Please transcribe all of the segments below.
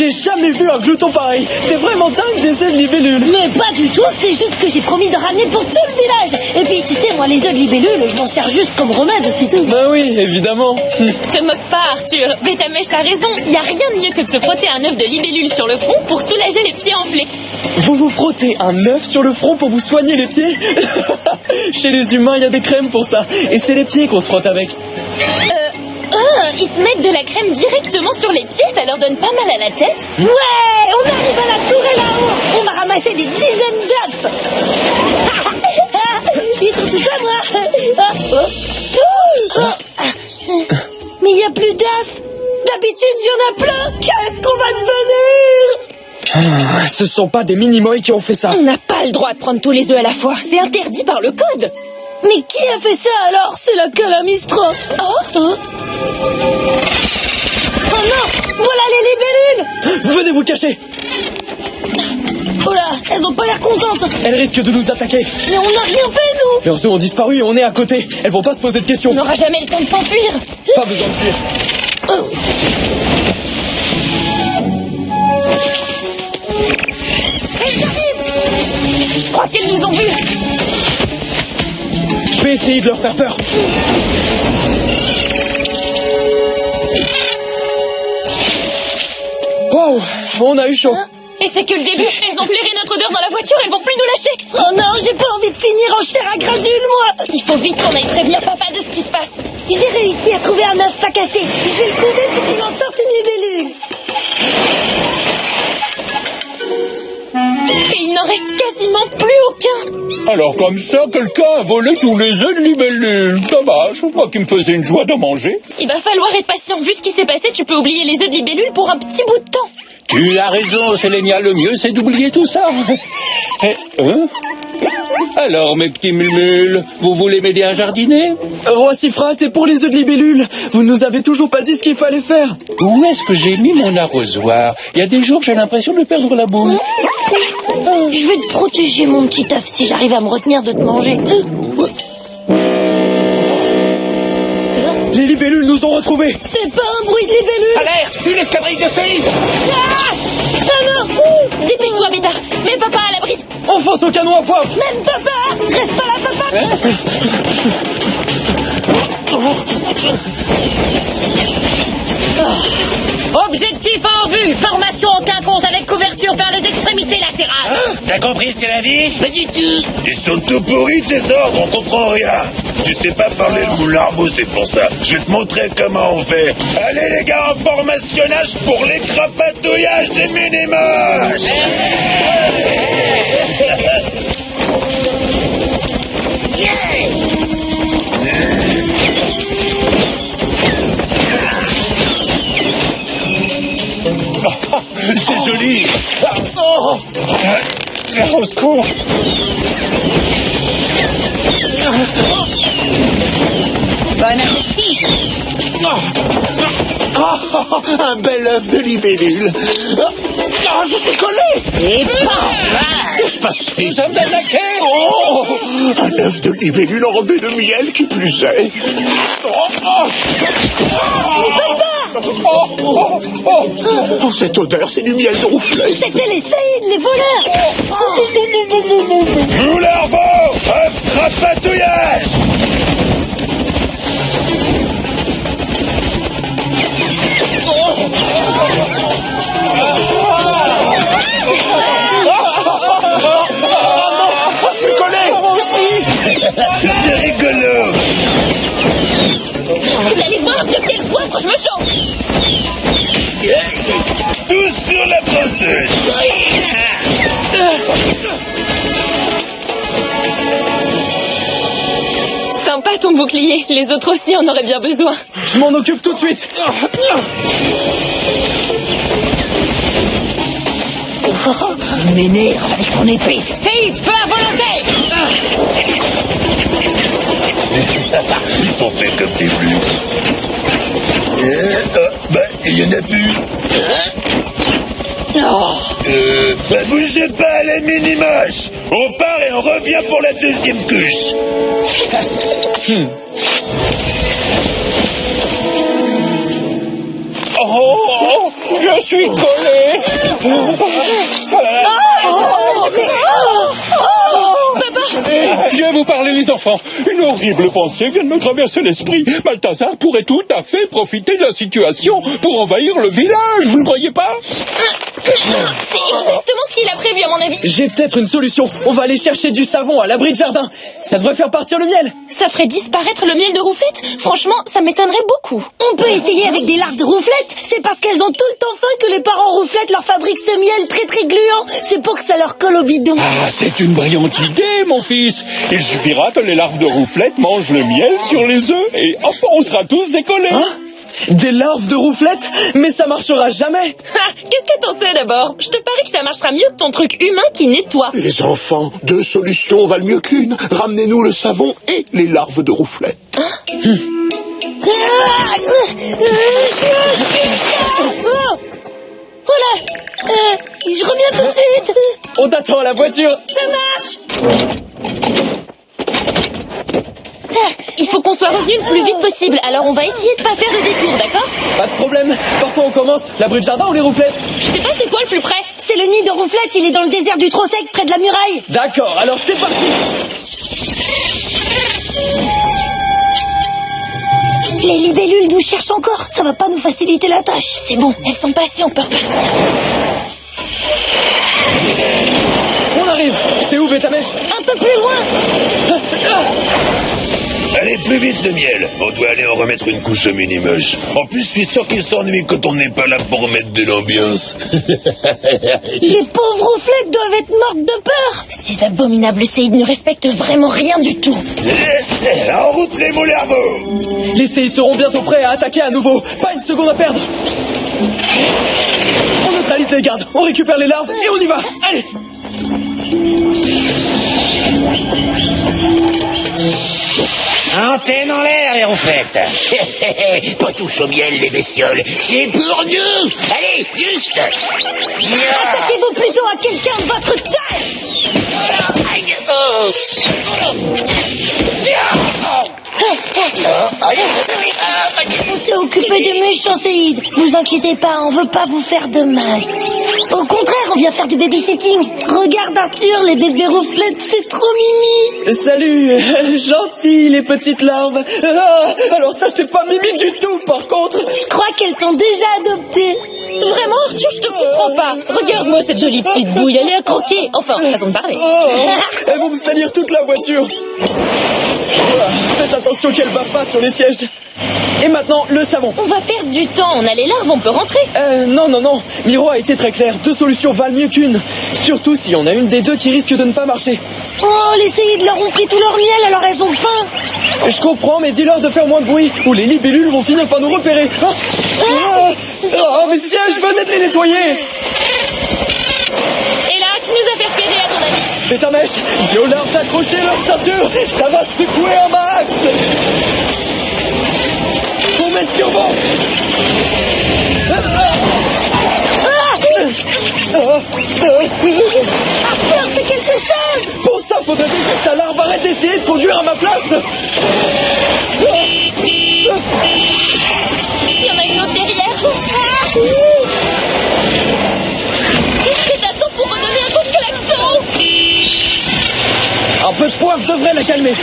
J'ai jamais vu un glouton pareil. C'est vraiment dingue des œufs de libellule. Mais pas du tout, c'est juste que j'ai promis de ramener pour tout le village. Et puis, tu sais, moi, les œufs de libellule, je m'en sers juste comme remède, c'est tout. Bah oui, évidemment. Te moque pas, Arthur. Bétamèche a raison. Y a rien de mieux que de se frotter un œuf de libellule sur le front pour soulager les pieds enflés. Vous frottez un œuf sur le front pour vous soigner les pieds? Chez les humains, il y a des crèmes pour ça. Et c'est les pieds qu'on se frotte avec. Ils se mettent de la crème directement sur les pieds, ça leur donne pas mal à la tête. Ouais, on arrive à la tour et là-haut. On va ramasser des dizaines d'œufs. Ils sont tous à moi. Mais il n'y a plus d'œufs. D'habitude, il y en a plein. Qu'est-ce qu'on va devenir? Ce sont pas des mini-moys qui ont fait ça. On n'a pas le droit de prendre tous les œufs à la fois, c'est interdit par le code. Mais qui a fait ça alors? C'est la calamistrophe. Oh non, voilà les libellules. Venez vous cacher. Oh là, elles ont pas l'air contentes. Elles risquent de nous attaquer. Mais on n'a rien fait, nous. Leurs œufs ont disparu et on est à côté. Elles vont pas se poser de questions. On n'aura jamais le temps de s'enfuir. Pas besoin de fuir. Elles arrivent. Je crois qu'elles nous ont vus. Je vais essayer de leur faire peur. Wow, on a eu chaud. Et c'est que le début. Elles ont flairé notre odeur dans la voiture, elles vont plus nous lâcher. Oh non, j'ai pas envie de finir en chair à granule, moi. Il faut vite qu'on aille prévenir papa de ce qui se passe. J'ai réussi à trouver un œuf pas cassé. Je vais le couver pour qu'il en sorte une libellule. Et il n'en reste quasiment plus aucun. Alors comme ça, quelqu'un a volé tous les œufs de libellule. Dommage, moi qui me faisais une joie de manger. Il va falloir être patient. Vu ce qui s'est passé, tu peux oublier les œufs de libellule pour un petit bout de temps. Tu as raison, Sélénia, le mieux c'est d'oublier tout ça. Alors, mes petits mulmules, vous voulez m'aider à jardiner? Roi Sifrat, et pour les œufs de libellule, vous nous avez toujours pas dit ce qu'il fallait faire. Où est-ce que j'ai mis mon arrosoir? Il y a des jours, j'ai l'impression de perdre la boule. Je vais te protéger, mon petit œuf, si j'arrive à me retenir de te manger. Les libellules nous ont retrouvés. C'est pas un bruit de libellule. Alerte! Une escadrille de Séide! Ah non. Dépêche-toi, Bêta. Mets papa à l'abri. On fonce au canon à poivre. Même papa. Reste pas là, papa. Objectif en vue. Formation en quinconce avec couverture par les extrémités latérales. T'as compris ce qu'elle a dit? Pas du tout. Ils sont tout pourris tes ordres, on comprend rien. Tu sais pas parler le moularbeau, c'est pour ça. Je vais te montrer comment on fait. Allez les gars, en formationnage pour les crapatouillages des mini-moches. C'est joli! Oh! Au secours! Bon appétit. Un bel œuf de libellule! Je suis collé! Et pas. Que se passe-t-il? Nous sommes attaqués! Oh! Un œuf de libellule enrobé de miel qui plus est! Oh, cette odeur, c'est du miel de rouflet! C'était les Saïds, les voleurs. Moularbeau, œuf crapatouillage. Je suis collé! Moi aussi! C'est rigolo. Vous allez voir de quel poivre je me chauffe. Tous sur la procède. Sympa ton bouclier. Les autres aussi en auraient bien besoin. Je m'en occupe tout de suite. Il m'énerve avec son épée. Séide, feu à volonté. Ils sont faits comme des blues. Il y en a plus. Bougez pas les mini-moches. On part et on revient pour la deuxième couche. Oh, je suis collé! Je vais vous parler, les enfants. Une horrible pensée vient de me traverser l'esprit. Balthazar pourrait tout à fait profiter de la situation pour envahir le village, vous ne croyez pas? C'est exactement ce qu'il a prévu, à mon avis. J'ai peut-être une solution. On va aller chercher du savon à l'abri de jardin. Ça devrait faire partir le miel. Ça ferait disparaître le miel de rouflette? Franchement, ça m'étonnerait beaucoup. On peut essayer avec des larves de rouflette. C'est parce qu'elles ont tout le temps faim que les parents rouflettes leur fabriquent ce miel très très gluant. C'est pour que ça leur colle au bidon. Ah, c'est une brillante idée, mon fils. Il suffira que les larves de rouflette mangent le miel sur les œufs et hop, on sera tous décollés. Hein? Des larves de rouflette? Mais ça marchera jamais. Ah, qu'est-ce que t'en sais d'abord? Je te parie que ça marchera mieux que ton truc humain qui nettoie. Les enfants, 2 solutions valent mieux qu'une. Ramenez-nous le savon et les larves de rouflette. Voilà. Je reviens tout de suite. On t'attend à la voiture. Ça marche. Il faut qu'on soit revenu le plus vite possible, alors on va essayer de pas faire de détour, d'accord? Pas de problème. Par quoi on commence? L'abri de jardin ou les rouflettes? Je sais pas c'est quoi le plus près. C'est le nid de rouflette, il est dans le désert du Trosec, près de la muraille. D'accord, alors c'est parti. Les libellules nous cherchent encore. Ça va pas nous faciliter la tâche. C'est bon, elles sont passées, on peut repartir. On arrive. C'est où, Bétamèche? Un peu plus loin. Allez, plus vite le miel. On doit aller en remettre une couche au mini-moche. En plus, je suis sûr qu'il s'ennuie quand on n'est pas là pour mettre de l'ambiance. Les pauvres rouflettes doivent être mortes de peur. Ces abominables séides ne respectent vraiment rien du tout. En route les moularbeaux. Les séides seront bientôt prêts à attaquer à nouveau. Pas une seconde à perdre. On neutralise les gardes, on récupère les larves et on y va. Allez. Antenne en l'air, les rouflettes. Pas touche au miel, les bestioles. C'est pour nous. Allez, juste. Attaquez-vous plutôt à quelqu'un de votre taille. On s'est occupé des méchants séides. Vous inquiétez pas, on veut pas vous faire de mal. Au contraire, on vient faire du babysitting. Regarde Arthur, les bébés rouflettes, c'est trop mimi. Salut, gentil les petites larves. Ah, alors ça c'est pas Mimi du tout par contre. Je crois qu'elles t'ont déjà adopté. Vraiment, Arthur, je te comprends pas. Regarde-moi cette jolie petite bouille, elle est à croquer. Enfin, façon de parler. Oh, elles vont me salir toute la voiture. Voilà, faites attention qu'elles bavent pas sur les sièges. Et maintenant, le savon. On va perdre du temps, on a les larves, on peut rentrer. Non. Miro a été très clair. 2 solutions valent mieux qu'une. Surtout s'il y en a une des 2 qui risque de ne pas marcher. Oh, les séides leur ont pris tout leur miel, alors elles ont faim. Je comprends, mais dis-leur de faire moins de bruit, ou les libellules vont finir par nous repérer. Mes sièges, venez de les nettoyer. Et là, qui nous a fait repérer à ton avis? Bétamèche, dis aux larves d'accrocher leur ceinture, ça va secouer un max. Pour mettre turbo. Arthur, fais quelque chose. Pour ça, faudrait dire que ta larve arrête d'essayer de conduire à ma place. Il y en a une autre derrière. Qu'est-ce que t'attends pour redonner un coup de klaxon? Un peu de poivre devrait la calmer.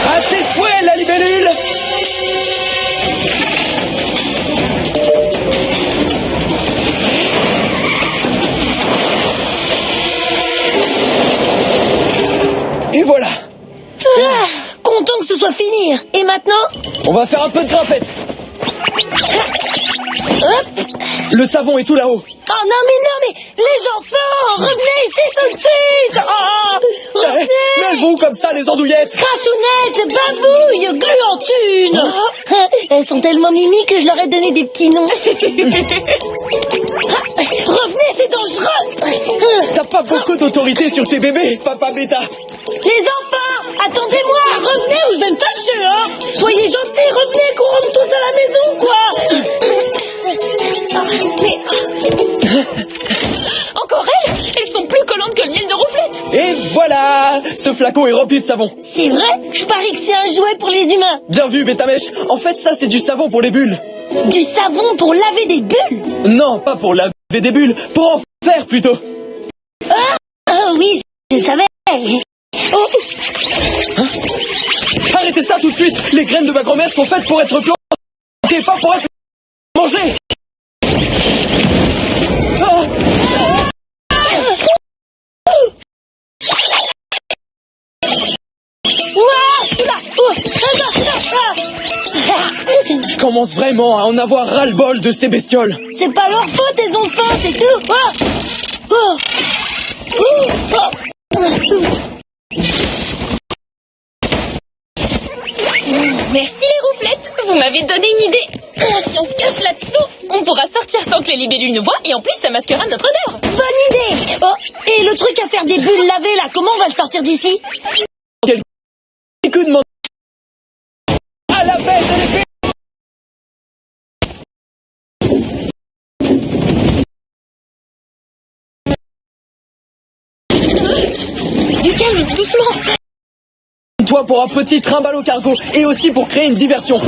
À tes souhaits, la libellule. Et voilà. Content que ce soit fini. Et maintenant? On va faire un peu de grimpette. Hop. Le savon est tout là-haut. Oh non mais les enfants, revenez ici tout de suite. Oh, revenez. Mais elles vont où comme ça, les andouillettes? Crachounette, bavouille, gluantune. Elles sont tellement mimi que je leur ai donné des petits noms. Revenez, c'est dangereux. T'as pas beaucoup d'autorité sur tes bébés, papa bêta. Les enfants, attendez-moi, revenez ou je vais me fâcher, hein. Soyez gentils, revenez, qu'on rentre tous à la maison, quoi. Mais... Encore elles? Elles sont plus collantes que le miel de rouflette. Et voilà. Ce flacon est rempli de savon. C'est vrai? Je parie que c'est un jouet pour les humains. Bien vu, Bétamèche. En fait, ça, c'est du savon pour les bulles. Du savon pour laver des bulles? Non, pas pour laver. des bulles pour en faire plutôt. Ah oui, je savais. Oh, Arrêtez ça tout de suite. Les graines de ma grand-mère sont faites pour être plantées, pas pour être mangées. Je commence vraiment à en avoir ras-le-bol de ces bestioles. c'est pas leur faute, elles ont faim, c'est tout. Merci les rouflettes, vous m'avez donné une idée. Si on se cache là-dessous, on pourra sortir sans que les libellules nous voient et en plus ça masquera notre odeur. Bonne idée. Oh, et le truc à faire des bulles lavées là, comment on va le sortir d'ici? Quelques demandes à la bête de l'épée. Du calme, doucement. Toi pour un petit trimballe au cargo et aussi pour créer une diversion.